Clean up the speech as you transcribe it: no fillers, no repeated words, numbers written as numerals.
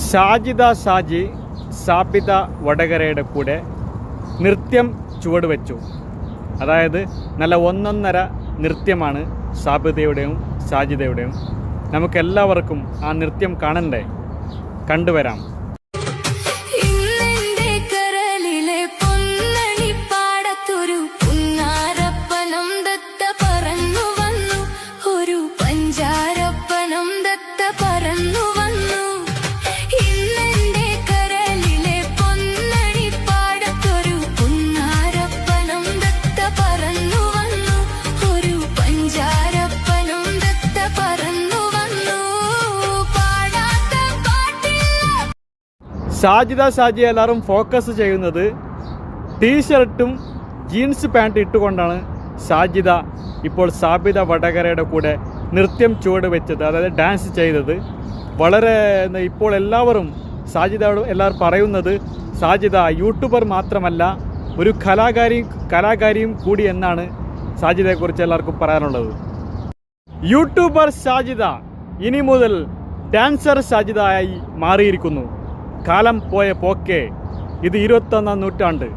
സാജിദ സാജി സാബിത വടകരയുടെ കൂടെ നൃത്യം ചുവടുവെച്ചു. അതായത് നല്ല ഒന്നൊന്നര നൃത്യമാണ് സാബിതയുടെയും സാജിദയുടെയും. നമുക്കെല്ലാവർക്കും ആ നൃത്യം കാണണ്ടേ? കണ്ടുവരാം. സാജിദ സാജി എല്ലാവരും ഫോക്കസ് ചെയ്യുന്നത് ടീഷർട്ടും ജീൻസ് പാൻറ്റ് ഇട്ടുകൊണ്ടാണ് സാജിദ ഇപ്പോൾ സാബിത വടകരയുടെ കൂടെ നൃത്യം ചുവട് വെച്ചത്, അതായത് ഡാൻസ് ചെയ്തത്. വളരെ ഇപ്പോൾ എല്ലാവരും സാജിദയോട് എല്ലാവരും പറയുന്നത് സാജിദ യൂട്യൂബർ മാത്രമല്ല ഒരു കലാകാരിയും കൂടി എന്നാണ് സാജിദയെക്കുറിച്ച് എല്ലാവർക്കും പറയാനുള്ളത്. യൂട്യൂബർ സാജിദ ഇനി മുതൽ ഡാൻസർ സാജിദയായി മാറിയിരിക്കുന്നു. കാലം പോയ പോക്കേ, ഇത് 21-ാം നൂറ്റാണ്ട്.